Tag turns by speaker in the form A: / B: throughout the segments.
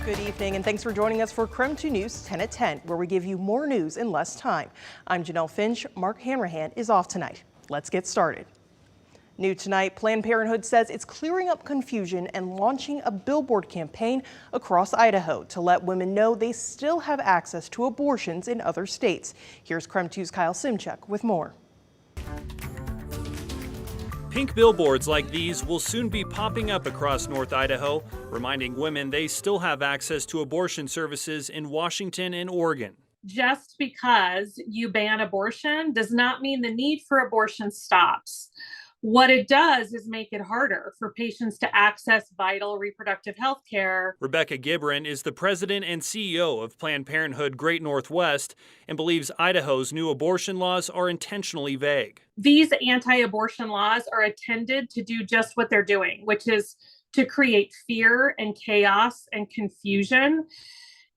A: Good evening, and thanks for joining us for KREM 2 News 10 at 10, where we give you more news in less time. I'm Janelle Finch. Mark Hanrahan is off tonight. Let's get started. New tonight, Planned Parenthood says it's clearing up confusion and launching a billboard campaign across Idaho to let women know they still have access to abortions in other states. Here's KREM 2's Kyle Simchuk with more.
B: Pink billboards like these will soon be popping up across North Idaho, reminding women they still have access to abortion services in Washington and Oregon.
C: Just because you ban abortion does not mean the need for abortion stops. What it does is make it harder for patients to access vital reproductive health care.
B: Rebecca Gibran is the president and CEO of Planned Parenthood Great Northwest and believes Idaho's new abortion laws are intentionally vague.
C: These anti-abortion laws are intended to do just what they're doing, which is to create fear and chaos and confusion.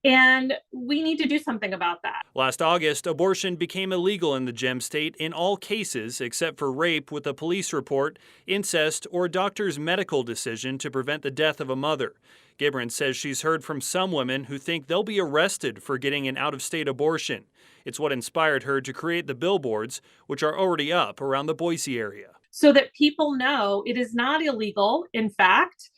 C: And we need to do something about that.
B: Last August, abortion became illegal in the Gem State in all cases except for rape with a police report, incest, or a doctor's medical decision to prevent the death of a mother. Gibran says she's heard from some women who think they'll be arrested for getting an out-of-state abortion. It's what inspired her to create the billboards, which are already up around the Boise area.
C: So that people know it is not illegal, in fact,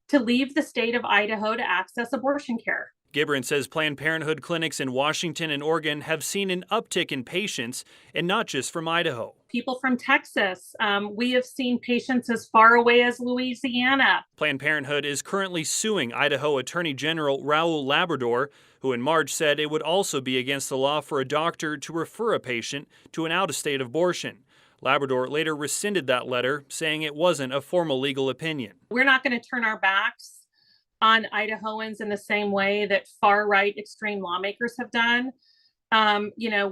C: to leave the state of Idaho to access abortion care.
B: Gibran says Planned Parenthood clinics in Washington and Oregon have seen an uptick in patients, and not just from Idaho.
C: People from Texas, we have seen patients as far away as Louisiana.
B: Planned Parenthood is currently suing Idaho Attorney General Raul Labrador, who in March said it would also be against the law for a doctor to refer a patient to an out-of-state abortion. Labrador later rescinded that letter, saying it wasn't a formal legal opinion.
C: We're not going to turn our backs on Idahoans in the same way that far-right extreme lawmakers have done.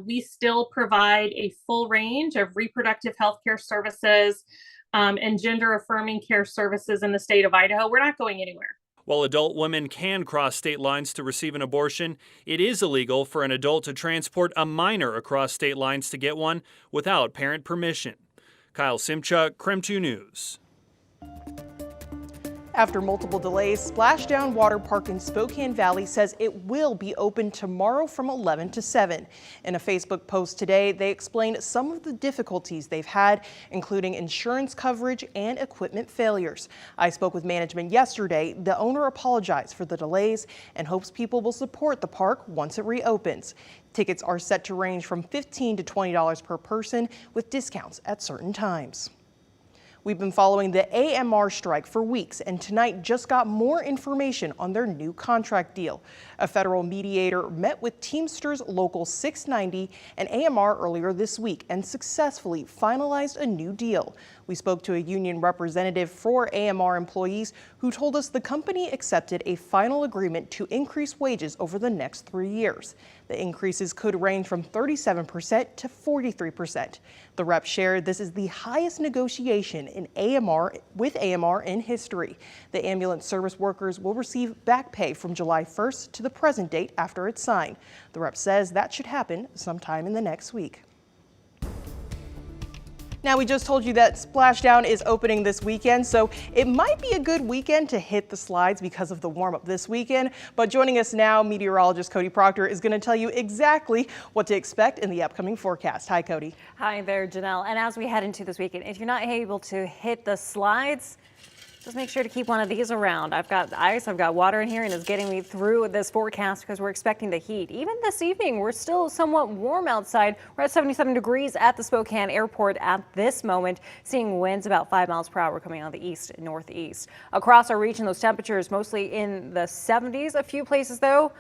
C: We still provide a full range of reproductive health care services and gender-affirming care services in the state of Idaho. We're not going anywhere.
B: While adult women can cross state lines to receive an abortion, it is illegal for an adult to transport a minor across state lines to get one without parent permission. Kyle Simchuk, KREM 2 News.
A: After multiple delays, Splashdown Water Park in Spokane Valley says it will be open tomorrow from 11 to 7. In a Facebook post today, they explained some of the difficulties they've had, including insurance coverage and equipment failures. I spoke with management yesterday. The owner apologized for the delays and hopes people will support the park once it reopens. Tickets are set to range from $15 to $20 per person, with discounts at certain times. We've been following the AMR strike for weeks, and tonight just got more information on their new contract deal. A federal mediator met with Teamsters Local 690 and AMR earlier this week and successfully finalized a new deal. We spoke to a union representative for AMR employees who told us the company accepted a final agreement to increase wages over the next 3 years. The increases could range from 37% to 43%. The rep shared this is the highest negotiation in with AMR in history. The ambulance service workers will receive back pay from July 1st to the present date after it's signed. The rep says that should happen sometime in the next week. Now, we just told you that Splashdown is opening this weekend, so it might be a good weekend to hit the slides because of the warm-up this weekend. But joining us now, meteorologist Cody Proctor is going to tell you exactly what to expect in the upcoming forecast. Hi, Cody.
D: Hi there, Janelle. And as we head into this weekend, if you're not able to hit the slides, just make sure to keep one of these around. I've got ice, I've got water in here, and it's getting me through this forecast because we're expecting the heat. Even this evening, we're still somewhat warm outside. We're at 77 degrees at the Spokane Airport at this moment, seeing winds about 5 miles per hour coming out of the east and northeast. Across our region, those temperatures mostly in the 70s. A few places, though,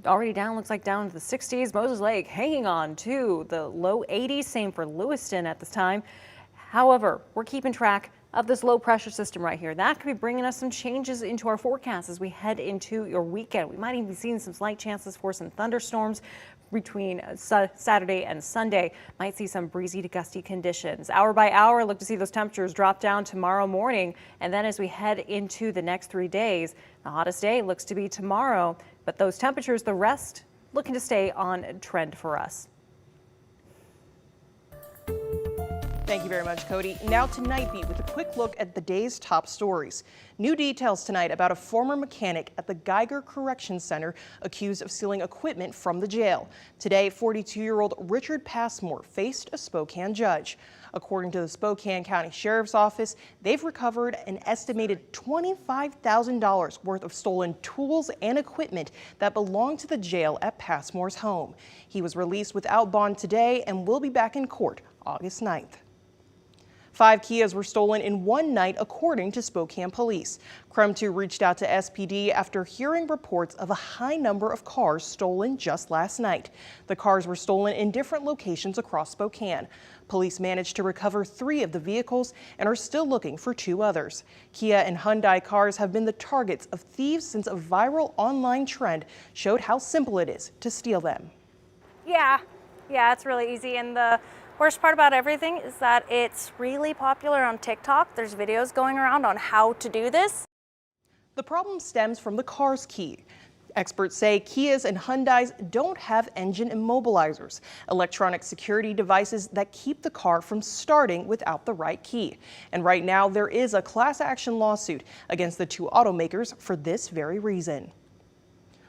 D: already down, looks like down to the 60s. Moses Lake hanging on to the low 80s. Same for Lewiston at this time. However, we're keeping track of this low pressure system right here. That could be bringing us some changes into our forecast as we head into your weekend. We might even be seeing some slight chances for some thunderstorms between Saturday and Sunday. Might see some breezy to gusty conditions. Hour by hour, look to see those temperatures drop down tomorrow morning. And then as we head into the next 3 days, the hottest day looks to be tomorrow. But those temperatures, the rest, looking to stay on trend for us.
A: Thank you very much, Cody. Now to Night Beat with a quick look at the day's top stories. New details tonight about a former mechanic at the Geiger Correction Center accused of stealing equipment from the jail. Today, 42-year-old Richard Passmore faced a Spokane judge. According to the Spokane County Sheriff's Office, they've recovered an estimated $25,000 worth of stolen tools and equipment that belonged to the jail at Passmore's home. He was released without bond today and will be back in court August 9th. 5 Kias were stolen in one night, according to Spokane police. KREM 2 reached out to SPD after hearing reports of a high number of cars stolen just last night. The cars were stolen in different locations across Spokane. Police managed to recover 3 of the vehicles and are still looking for 2 others. Kia and Hyundai cars have been the targets of thieves since a viral online trend showed how simple it is to steal them.
E: Yeah, it's really easy. And the worst part about everything is that it's really popular on TikTok. There's videos going around on how to do this.
A: The problem stems from the car's key. Experts say Kias and Hyundais don't have engine immobilizers, electronic security devices that keep the car from starting without the right key. And right now there is a class action lawsuit against the 2 automakers for this very reason.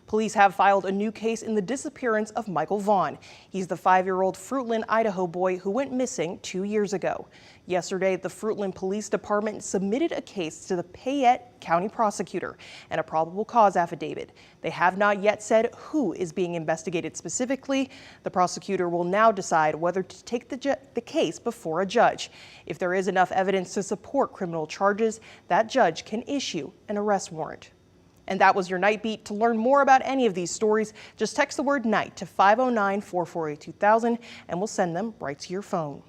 A: Police have filed a new case in the disappearance of Michael Vaughn. He's the 5-year-old Fruitland, Idaho boy who went missing 2 years ago. Yesterday, the Fruitland Police Department submitted a case to the Payette County prosecutor and a probable cause affidavit. They have not yet said who is being investigated specifically. The prosecutor will now decide whether to take the case before a judge. If there is enough evidence to support criminal charges, that judge can issue an arrest warrant. And that was your Night Beat. To learn more about any of these stories, just text the word NIGHT to 509-448-2000 and we'll send them right to your phone.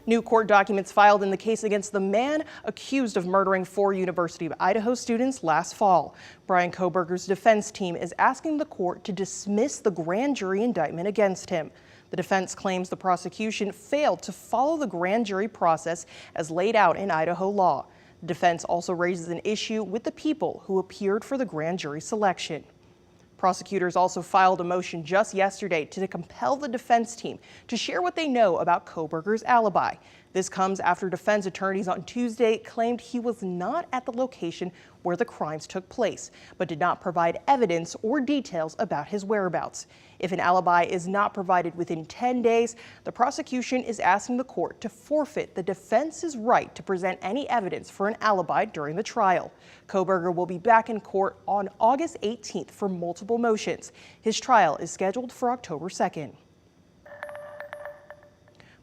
A: New court documents filed in the case against the man accused of murdering 4 University of Idaho students last fall. Brian Coburger's defense team is asking the court to dismiss the grand jury indictment against him. The defense claims the prosecution failed to follow the grand jury process as laid out in Idaho law. The defense also raises an issue with the people who appeared for the grand jury selection. Prosecutors also filed a motion just yesterday to compel the defense team to share what they know about Coburger's alibi. This comes after defense attorneys on Tuesday claimed he was not at the location where the crimes took place, but did not provide evidence or details about his whereabouts. If an alibi is not provided within 10 days, the prosecution is asking the court to forfeit the defense's right to present any evidence for an alibi during the trial. Coburger will be back in court on August 18th for multiple motions. His trial is scheduled for October 2nd.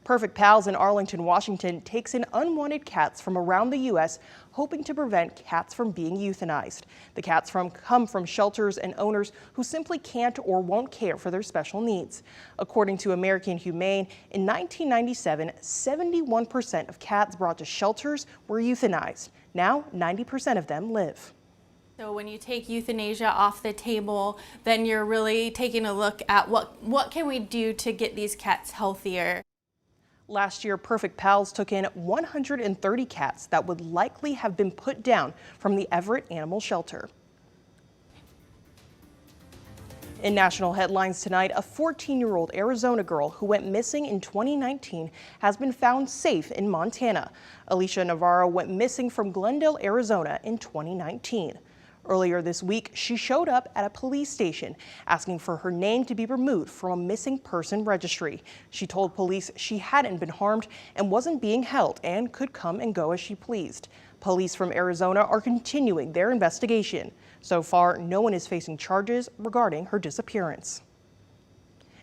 A: Perfect Pals in Arlington, Washington takes in unwanted cats from around the U.S., hoping to prevent cats from being euthanized. The cats come from shelters and owners who simply can't or won't care for their special needs. According to American Humane, in 1997, 71% of cats brought to shelters were euthanized. Now, 90% of them live.
F: So when you take euthanasia off the table, then you're really taking a look at what can we do to get these cats healthier.
A: Last year, Perfect Pals took in 130 cats that would likely have been put down from the Everett Animal Shelter. In national headlines tonight, a 14-year-old Arizona girl who went missing in 2019 has been found safe in Montana. Alicia Navarro went missing from Glendale, Arizona in 2019. Earlier this week, she showed up at a police station asking for her name to be removed from a missing person registry. She told police she hadn't been harmed and wasn't being held and could come and go as she pleased. Police from Arizona are continuing their investigation. So far, no one is facing charges regarding her disappearance.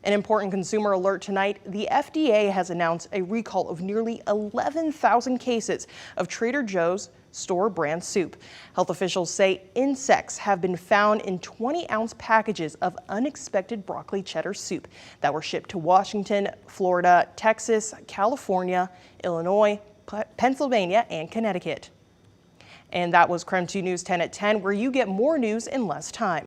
A: An important consumer alert tonight, the FDA has announced a recall of nearly 11,000 cases of Trader Joe's store brand soup. Health officials say insects have been found in 20-ounce packages of unexpected broccoli cheddar soup that were shipped to Washington, Florida, Texas, California, Illinois, Pennsylvania, and Connecticut. And that was KREM 2 News 10 at 10, where you get more news in less time.